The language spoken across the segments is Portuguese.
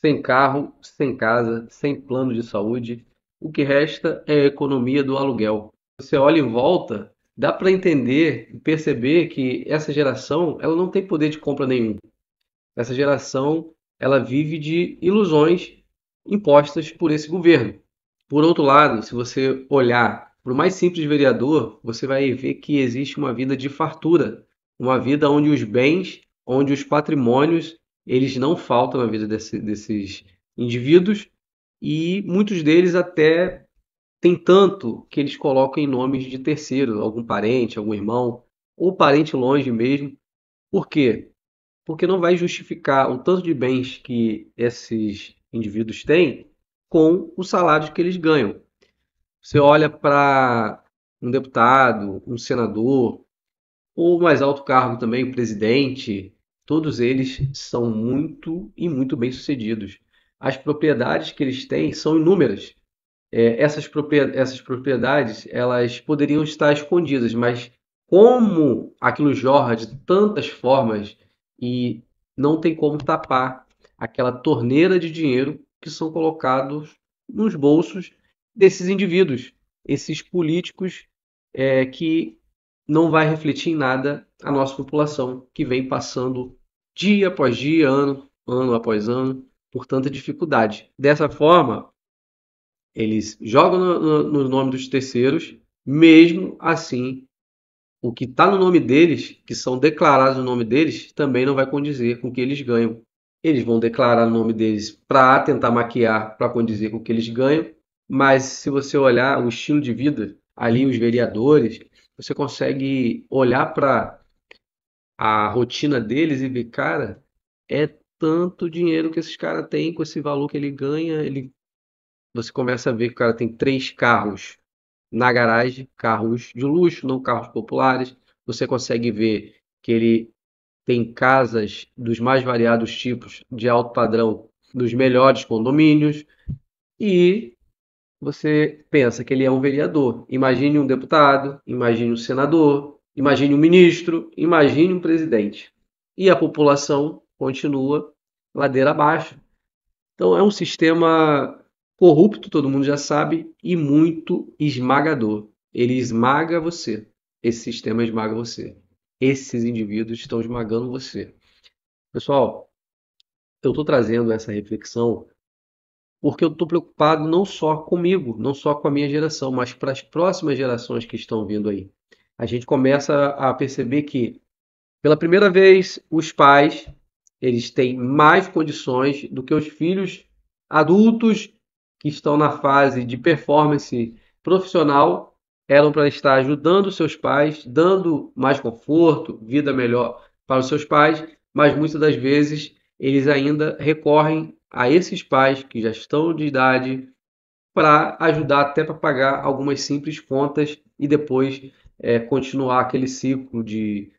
sem carro, sem casa, sem plano de saúde. O que resta é a economia do aluguel. Você olha em volta, dá para entender e perceber que essa geração, ela não tem poder de compra nenhum. Essa geração, ela vive de ilusões impostas por esse governo. Por outro lado, se você olhar para o mais simples vereador, você vai ver que existe uma vida de fartura, uma vida onde os bens, onde os patrimônios, eles não faltam na vida desses indivíduos e muitos deles até têm tanto que eles colocam em nomes de terceiro, algum parente, algum irmão, ou parente longe mesmo. Por quê? Porque não vai justificar o tanto de bens que esses indivíduos têm com os salários que eles ganham. Você olha para um deputado, um senador, ou mais alto cargo também, o presidente, todos eles são muito e muito bem-sucedidos. As propriedades que eles têm são inúmeras. Essas propriedades, elas poderiam estar escondidas, mas como aquilo jorra de tantas formas e não tem como tapar aquela torneira de dinheiro que são colocados nos bolsos desses indivíduos, esses políticos que não vai refletir em nada a nossa população, que vem passando dia após dia, ano após ano, por tanta dificuldade. Dessa forma, eles jogam no nome dos terceiros, mesmo assim, o que está no nome deles, que são declarados no nome deles, também não vai condizer com o que eles ganham. Eles vão declarar o nome deles para tentar maquiar, para condizer com o que eles ganham, mas se você olhar o estilo de vida, ali os vereadores, você consegue olhar para a rotina deles e ver, cara, é tanto dinheiro que esses caras têm com esse valor que ele ganha, você começa a ver que o cara tem 3 carros na garagem, carros de luxo, não carros populares. Você consegue ver que ele tem casas dos mais variados tipos, de alto padrão, nos melhores condomínios. E você pensa que ele é um vereador. Imagine um deputado, imagine um senador, imagine um ministro, imagine um presidente. E a população continua ladeira abaixo. Então é um sistema corrupto, todo mundo já sabe, e muito esmagador. Ele esmaga você. Esse sistema esmaga você. Esses indivíduos estão esmagando você. Pessoal, eu estou trazendo essa reflexão porque eu estou preocupado não só comigo, não só com a minha geração, mas para as próximas gerações que estão vindo aí. A gente começa a perceber que, pela primeira vez, os pais eles têm mais condições do que os filhos adultos que estão na fase de performance profissional eram para estar ajudando seus pais, dando mais conforto, vida melhor para os seus pais, mas muitas das vezes eles ainda recorrem a esses pais que já estão de idade para ajudar até para pagar algumas simples contas e depois continuar aquele ciclo de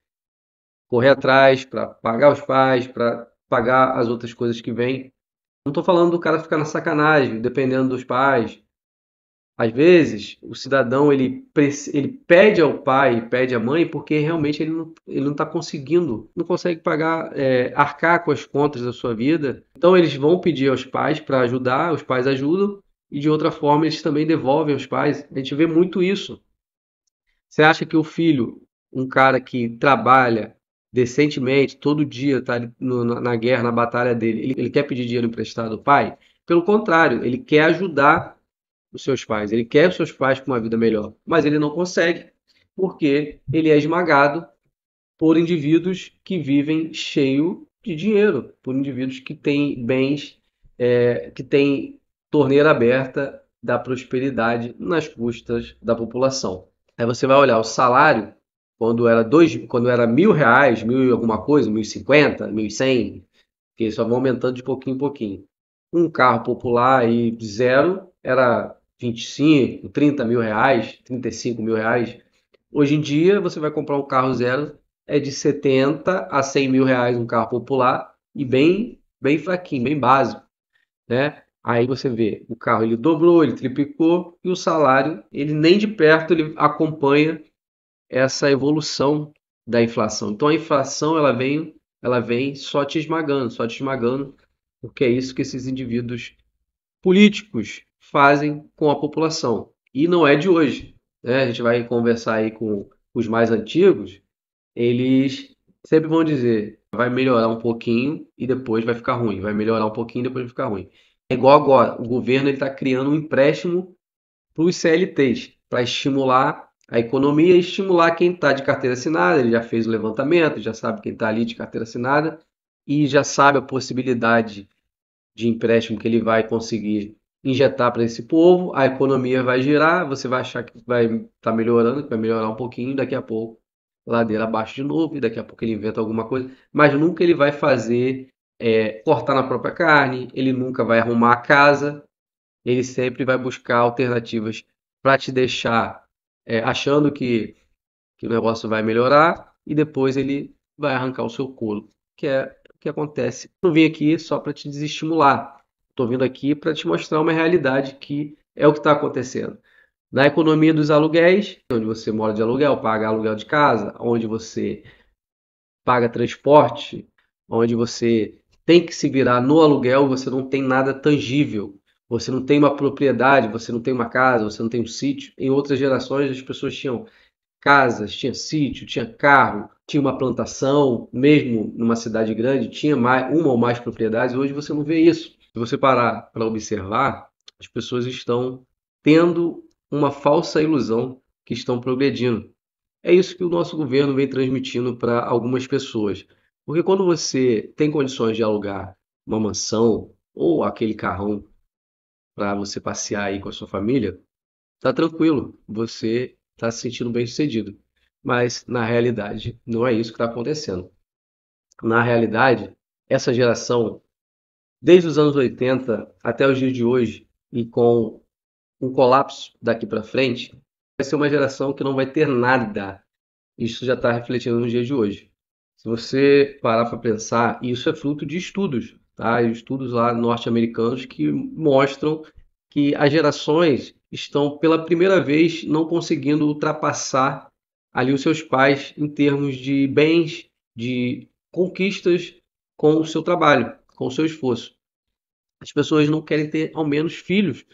correr atrás para pagar os pais, para pagar as outras coisas que vêm. Não estou falando do cara ficar na sacanagem, dependendo dos pais. Às vezes, o cidadão ele pede ao pai, pede à mãe, porque realmente ele não está conseguindo, não consegue pagar, arcar com as contas da sua vida. Então, eles vão pedir aos pais para ajudar, os pais ajudam, e de outra forma, eles também devolvem aos pais. A gente vê muito isso. Você acha que o filho, um cara que trabalha decentemente, todo dia está na guerra, na batalha dele, ele quer pedir dinheiro emprestado ao pai? Pelo contrário, ele quer ajudar os seus pais, ele quer os seus pais com uma vida melhor, mas ele não consegue, porque ele é esmagado por indivíduos que vivem cheio de dinheiro, por indivíduos que têm bens, que têm torneira aberta da prosperidade nas custas da população. Aí você vai olhar o salário quando era R$ 1.000, mil e alguma coisa, 1.050, 1.100, que só vão aumentando de pouquinho em pouquinho. Um carro popular e zero era 25, R$ 30.000, R$ 35.000. Hoje em dia você vai comprar um carro zero é de 70 a R$ 100.000 um carro popular e bem fraquinho, bem básico, né? Aí você vê, o carro ele dobrou, ele triplicou e o salário, ele nem de perto ele acompanha essa evolução da inflação. Então a inflação ela vem só te esmagando, só te esmagando. porque é isso que esses indivíduos políticos fazem com a população. E não é de hoje, né? A gente vai conversar aí com os mais antigos, eles sempre vão dizer, vai melhorar um pouquinho e depois vai ficar ruim, vai melhorar um pouquinho e depois vai ficar ruim. É igual agora, o governo está criando um empréstimo para os CLTs, para estimular a economia e estimular quem está de carteira assinada. Ele já fez o levantamento, já sabe quem está ali de carteira assinada e já sabe a possibilidade de empréstimo que ele vai conseguir injetar para esse povo, a economia vai girar, você vai achar que vai estar melhorando, que vai melhorar um pouquinho, daqui a pouco ladeira abaixo de novo, e daqui a pouco ele inventa alguma coisa, mas nunca ele vai fazer cortar na própria carne, ele nunca vai arrumar a casa, ele sempre vai buscar alternativas para te deixar achando que o negócio vai melhorar e depois ele vai arrancar o seu couro, que é o que acontece. Não vim aqui só para te desestimular, estou vindo aqui para te mostrar uma realidade que é o que está acontecendo. Na economia dos aluguéis, onde você mora de aluguel, paga aluguel de casa, onde você paga transporte, onde você tem que se virar no aluguel, você não tem nada tangível. Você não tem uma propriedade, você não tem uma casa, você não tem um sítio. Em outras gerações, as pessoas tinham casas, tinha sítio, tinha carro, tinha uma plantação, mesmo numa cidade grande, tinha mais, uma ou mais propriedades. Hoje você não vê isso. Se você parar para observar, as pessoas estão tendo uma falsa ilusão que estão progredindo. É isso que o nosso governo vem transmitindo para algumas pessoas. Porque quando você tem condições de alugar uma mansão ou aquele carrão para você passear aí com a sua família, tá tranquilo, você está se sentindo bem-sucedido. Mas na realidade, não é isso que está acontecendo. Na realidade, essa geração, desde os anos 80 até os dias de hoje, e com um colapso daqui para frente, vai ser uma geração que não vai ter nada. Isso já está refletindo nos dias de hoje. Se você parar para pensar, isso é fruto de estudos, tá? Estudos lá norte-americanos que mostram que as gerações estão pela primeira vez não conseguindo ultrapassar ali os seus pais em termos de bens, de conquistas com o seu trabalho, com o seu esforço. As pessoas não querem ter ao menos filhos.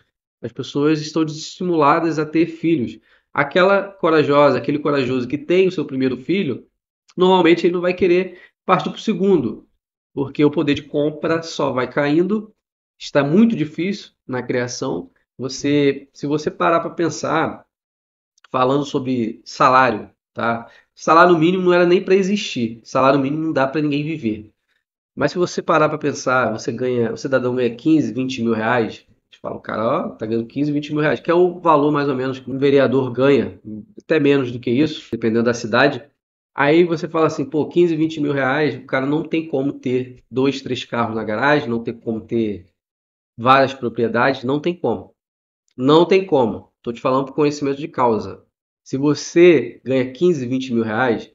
As pessoas estão desestimuladas a ter filhos. Aquela corajosa, aquele corajoso que tem o seu primeiro filho, normalmente ele não vai querer partir para o segundo, porque o poder de compra só vai caindo, está muito difícil na criação. Se você parar para pensar, falando sobre salário, tá? Salário mínimo não era nem para existir. Salário mínimo não dá para ninguém viver. Mas se você parar para pensar, o cidadão ganha 15, 20 mil reais, você fala, o cara, ó, tá ganhando 15, 20 mil reais, que é o valor mais ou menos que um vereador ganha, até menos do que isso, dependendo da cidade. Aí você fala assim, pô, 15, 20 mil reais, o cara não tem como ter dois, três carros na garagem, não tem como ter várias propriedades, não tem como. Não tem como. Estou te falando por conhecimento de causa. Se você ganha 15, 20 mil reais,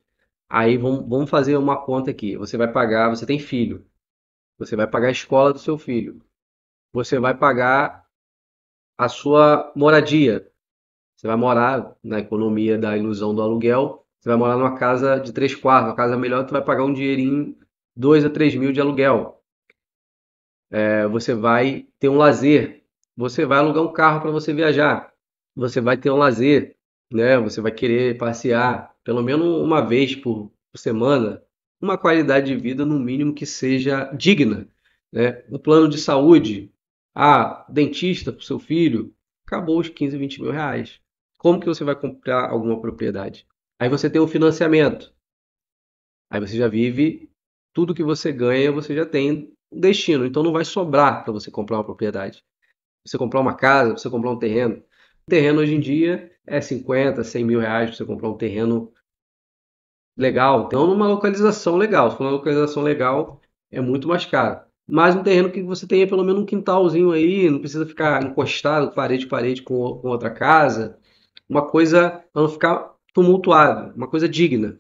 aí vamos fazer uma conta aqui. Você vai pagar, você tem filho. Você vai pagar a escola do seu filho. Você vai pagar a sua moradia. Você vai morar na economia da ilusão do aluguel. Você vai morar numa casa de 3 quartos, uma casa melhor, tu vai pagar um dinheirinho, 2 a 3 mil de aluguel. Você vai ter um lazer. Você vai alugar um carro para você viajar. Você vai ter um lazer, né? Você vai querer passear pelo menos uma vez por semana. Uma qualidade de vida, no mínimo, que seja digna, né? Um plano de saúde. Ah, dentista para o seu filho. Acabou os 15, 20 mil reais. Como que você vai comprar alguma propriedade? Aí você tem o financiamento. Aí você já vive, tudo que você ganha, você já tem um destino. Então não vai sobrar para você comprar uma propriedade. Você comprar uma casa, você comprar um terreno. Um terreno hoje em dia é 50, 100 mil reais para você comprar um terreno legal. Então numa localização legal. Se for uma localização legal, é muito mais caro. Mas um terreno que você tenha pelo menos um quintalzinho aí, não precisa ficar encostado parede a parede com outra casa. Uma coisa para não ficar tumultuado, uma coisa digna.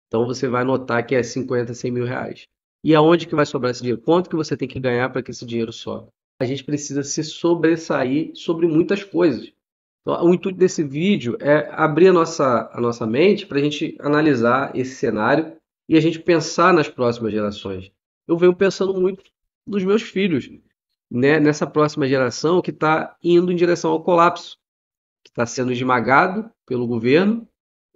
Então você vai notar que é 50, 100 mil reais. E aonde que vai sobrar esse dinheiro? Quanto que você tem que ganhar para que esse dinheiro sobe? A gente precisa se sobressair sobre muitas coisas. Então, o intuito desse vídeo é abrir a nossa mente para a gente analisar esse cenário e a gente pensar nas próximas gerações. Eu venho pensando muito dos meus filhos, né? Nessa próxima geração que está indo em direção ao colapso, que está sendo esmagado pelo governo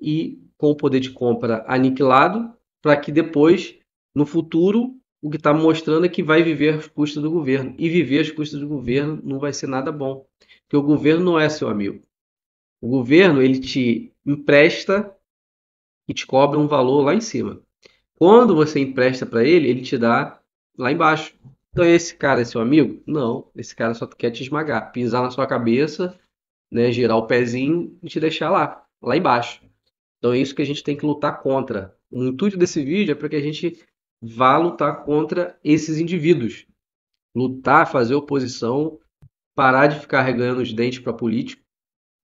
e com o poder de compra aniquilado, para que depois, no futuro, o que está mostrando é que vai viver às custas do governo. E viver às custas do governo não vai ser nada bom, porque o governo não é seu amigo. O governo, ele te empresta e te cobra um valor lá em cima. Quando você empresta para ele, ele te dá lá embaixo. Então esse cara é seu amigo? Não, esse cara só quer te esmagar, pisar na sua cabeça, né, girar o pezinho e te deixar lá embaixo. Então é isso que a gente tem que lutar contra. O intuito desse vídeo é para que a gente vá lutar contra esses indivíduos. Lutar, fazer oposição, parar de ficar reganhando os dentes para político,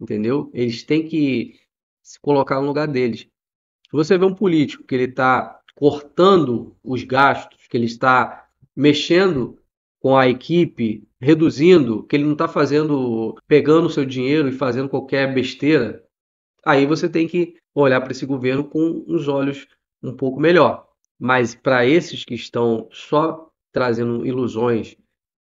entendeu? Eles têm que se colocar no lugar deles. Se você vê um político que ele está cortando os gastos, que ele está mexendo com a equipe, reduzindo, que ele não está fazendo, pegando o seu dinheiro e fazendo qualquer besteira, aí você tem que olhar para esse governo com os olhos um pouco melhor. Mas para esses que estão só trazendo ilusões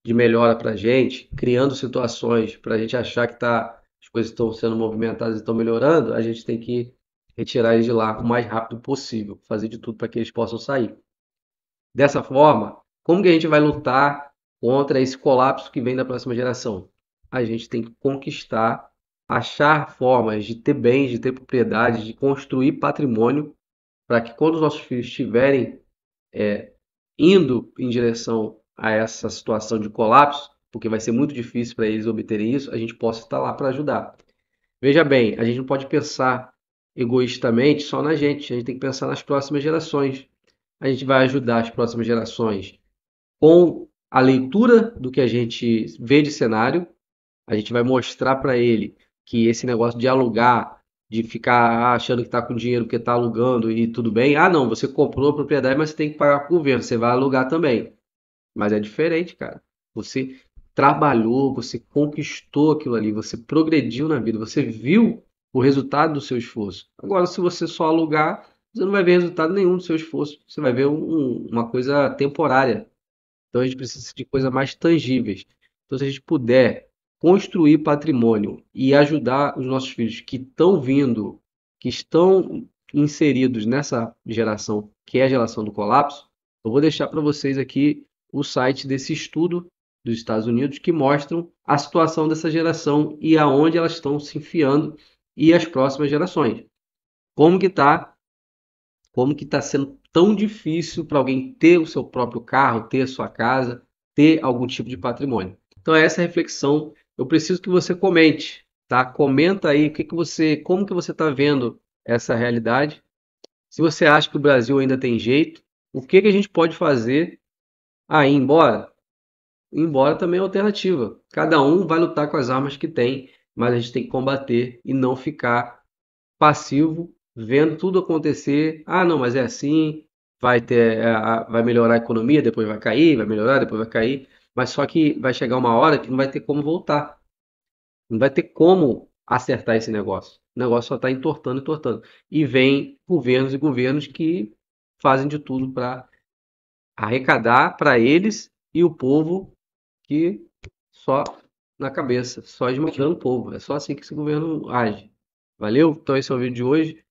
de melhora para a gente, criando situações para a gente achar que as coisas estão sendo movimentadas e estão melhorando, a gente tem que retirar eles de lá o mais rápido possível, fazer de tudo para que eles possam sair. Dessa forma, como que a gente vai lutar contra esse colapso que vem da próxima geração? A gente tem que conquistar, achar formas de ter bens, de ter propriedade, de construir patrimônio, para que quando os nossos filhos estiverem indo em direção a essa situação de colapso, porque vai ser muito difícil para eles obterem isso, a gente possa estar lá para ajudar. Veja bem, a gente não pode pensar egoístamente só na gente, a gente tem que pensar nas próximas gerações. A gente vai ajudar as próximas gerações com a leitura do que a gente vê de cenário, a gente vai mostrar para ele que esse negócio de alugar, de ficar achando que está com dinheiro porque está alugando e tudo bem. Ah, não, você comprou a propriedade, mas você tem que pagar para o governo, você vai alugar também. Mas é diferente, cara. Você trabalhou, você conquistou aquilo ali, você progrediu na vida, você viu o resultado do seu esforço. Agora, se você só alugar, você não vai ver resultado nenhum do seu esforço. Você vai ver uma coisa temporária. Então a gente precisa de coisas mais tangíveis. Então, se a gente puder construir patrimônio e ajudar os nossos filhos que estão vindo, que estão inseridos nessa geração, que é a geração do colapso, eu vou deixar para vocês aqui o site desse estudo dos Estados Unidos que mostram a situação dessa geração e aonde elas estão se enfiando e as próximas gerações. Como que está como que está sendo tão difícil para alguém ter o seu próprio carro, ter a sua casa, ter algum tipo de patrimônio. Então essa é a reflexão. Eu preciso que você comente, tá? Comenta aí como que você está vendo essa realidade. Se você acha que o Brasil ainda tem jeito, o que que a gente pode fazer? Ir embora? Ir embora também é alternativa. Cada um vai lutar com as armas que tem, mas a gente tem que combater e não ficar passivo, vendo tudo acontecer. Ah, não, mas é assim, vai melhorar a economia, depois vai cair, vai melhorar, depois vai cair. Mas só que vai chegar uma hora que não vai ter como voltar. Não vai ter como acertar esse negócio. O negócio só está entortando, entortando. E vem governos e governos que fazem de tudo para arrecadar para eles e o povo que só na cabeça, só esmagando o povo. É só assim que esse governo age. Valeu? Então esse é o vídeo de hoje.